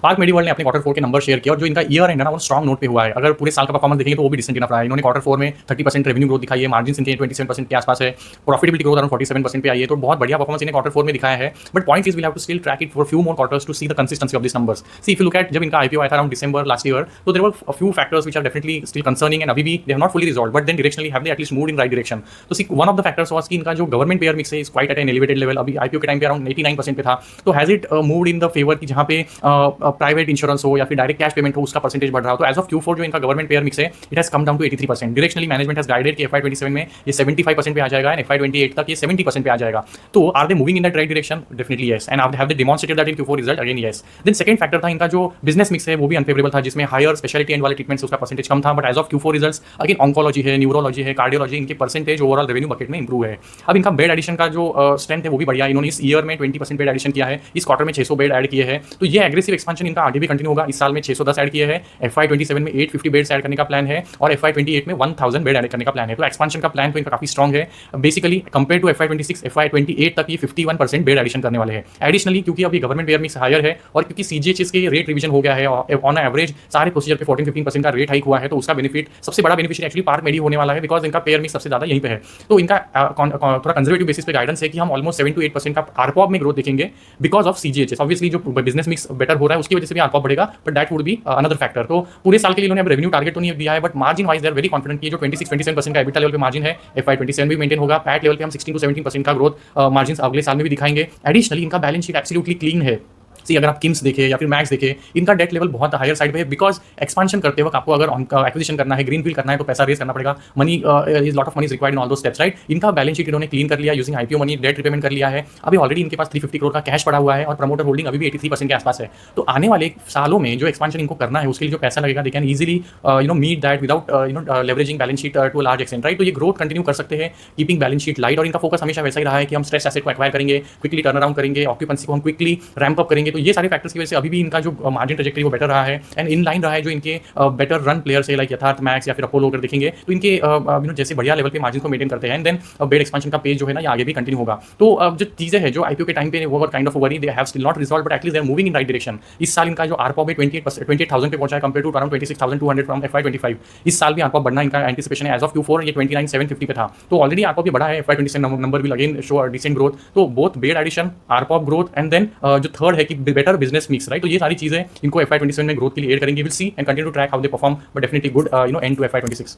Park मेडीवर्ल्ड ने अपने quarter 4 के नंबर शेयर किए और जो इनका ईयर एंड है ना वो स्ट्रॉन्ग नोट पे हुआ है। अगर पूरे साल का परफॉर्मेंस देखेंगे तो वो भी डिसेंट इनफ रहा है। इन्होंने क्वार्टर 4 में 30% रेवेन्यू ग्रोथ दिखाई है, मार्जिन इनके 27% के आसपास है, प्रॉफिटेबिलिटी ग्रोथ अराउंड 47% पे आई है, तो बहुत बढ़िया परफॉर्मेंस इन्हें क्वार्टर 4 में दिखाया है। But point is we have to still track it for few more quarters to see the consistency of this numbers. See if you look at जब इनका आईपीओ आया था अराउंड डिसंबर लास्ट ईयर, तो there were a few factors which are definitely still concerning and अभी भी they have not fully resolved, but then directionally have they at least moved in right direction. तो see one of the factors was कि इनका जो government payer mix है is quite at an elevated level. अभी IPO के time पे around 89% पे था, तो has it moved in the favour कि जहां पे प्राइवेट इंश्योरेंस हो या फिर डायरेक्ट कैश पेमेंट हो उसका परसेंटेज बढ़ रहा हो। तो एज ऑफ Q4 जो इनका गवर्नमेंट पेयर मिक्स है it has come down to 83%। Directionally management has guided कि FY27 में ये 75% पे आ जाएगा एंड FY28 तक ये 70% पे आ जाएगा। तो are they moving in that right direction? Definitely yes. And have they demonstrated that in Q4 result? Again yes. Then second factor था इनका जो बिजनेस मिक्स है वो भी अनफेवरेबल था, जिसमें हायर स्पेशलिटी एंड वाले ट्रीटमेंट्स उसका परसेंटेज कम था। But as of Q4 results again oncology है, न्यूरोलॉजी है, कार्डियोलॉजी, इनके परसेंटेज ओवरऑल रेवेन्यू बकेट में इंप्रूव है। अब इनका बेड एडिशन का जो स्ट्रेंथ है वो भी बढ़िया। इन्होंने इस ईयर में 20% बेड एडिशन किया है, इस क्वार्टर में 600 बेड ऐड किए हैं। तो ये एग्रेसिव एक्सपेंशन इनका आगे भी कंटिन्यू होगा। इस साल में 610 ऐड किए हैं, FY27 में 850 बेड्स ऐड करने का प्लान है और FY28 में 1000 बेड ऐड करने का प्लान है। तो एक्सपेंशन का प्लान तो इनका काफी स्ट्रॉन्ग है। Basically compare to FY26 FY28 तक ये 51% बेड एडिशन करने वाले हैं। एडिशनली क्योंकि अभी गवर्नमेंट पेयर मिक्स हायर है और क्योंकि CGHS के रेट रिवीजन हो गया है, ऑन एवरेज सारे प्रोसीजर पे 14-15% का रेट हाइक हुआ है, तो उसका बेनिफिट सबसे बड़ा बेनिफिशियरी एक्चुअली पार्क मेडी होने वाला है, बिकॉज इनका पेयर मिक्स सबसे ज्यादा यहीं पे है। तो इनका थोड़ा कंजर्वेटिव बेसिस पे गाइडेंस है कि हम ऑलमोस्ट 7 to 8% का आरपॉप में ग्रोथ देखेंगे बिकॉज ऑफ CGHS। ऑब्वियसली जो बिजनेस मिक्स बेटर हो रहा है उसकी वजह से भी आरपॉप बढ़ेगा, but that would be another factor. तो पूरे साल के लिए इन्होंने अब रेवेन्यू टारगेट तो नहीं दिया है, but margin wise they are very confident कि जो 26-27% का एबिटा लेवल पे मार्जिन है FY27 भी मेंटेन होगा। पैट लेवल पे हम 16 to 17% का ग्रोथ मार्जिन अगले साल में भी दिखाएंगे। एडिशनली इनका बैलेंस शीट एब्सोल्युटली क्लीन है। सी अगर आप किम्स देखें या फिर मैक्स देखें, इनका डेट लेवल बहुत हायर साइड पे है, बिकॉज एक्सपांशन करते वक्त आपको अगर एक्विजिशन करना है, ग्रीनफील्ड करना है, तो पैसा रेज करना पड़ेगा। Money is lot of money is required in all दो स्टेप्स, राइट। इनका बैलेंस शीट इन्होंने क्लीन कर लिया using IPO money, debt repayment कर लिया है। अभी ऑलरेडी इनके पास 350 करोड़ का कैश पड़ा हुआ है और प्रमोटर होल्डिंग अभी भी 83% के आसपास है। तो आने वाले सालों में जो एक्सपांशन इनको करना है उसके लिए जो पैसा लगेगा they can easily meet that without leveraging balance sheet to large extent, right. तो ये ग्रोथ कंटिन्यू कर सकते हैं कीपिंग बैलेंस शीट लाइट, और इनका फोकस हमेशा वैसा ही रहा है कि हम स्ट्रेस एसेट को एक्वायर करेंगे, क्विकली टर्न अराउंड करेंगे, ऑक्यूपेंसी को हम क्विकली रैंप अप करेंगे। तो ये सारे फैक्टर्स की वजह से अभी भी इनका जो मार्जिन ट्रेजेक्टरी वो बेटर रहा है एंड इन लाइन रहा है जो इनके बेटर रन प्लेयर्स है लाइक यथार्थ, मैक्स या फिर अपोलो अगर देखेंगे तो इनके जैसे बढ़िया लेवल पे मार्जिन को मेंटेन करते हैं। एंड देन बेड एक्सपेंशन का पेज जो है ना ये आगे भी कंटिन्यू होगा। तो जो चीजें हैं जो आईपीओ के टाइम पे वो kind of worry they have still not resolve, but at least they are moving in right direction. इस साल इनका जो आरपॉप है 28,000 पे पहुंचा है compare to around 26,200 from FY25। इस साल भी आरपॉप बढ़ना इनका एंटिसिपेशन है। एज ऑफ Q4 ये 29,750 पे था, तो ऑलरेडी आरपॉप ये बढ़ा है। FY27 नंबर भी अगेन शो डिसेंट ग्रोथ। तो बोथ बेड एडिशन, आरपॉप ग्रोथ एंड देन जो थर्ड है कि बेटर बिजनेस मिक्स, राइट। तो ये सारी चीजें इनको FY27 में ग्रोथ के लिए एड करेंगे। Will see and continue to track how they perform, but definitely good end to FY26।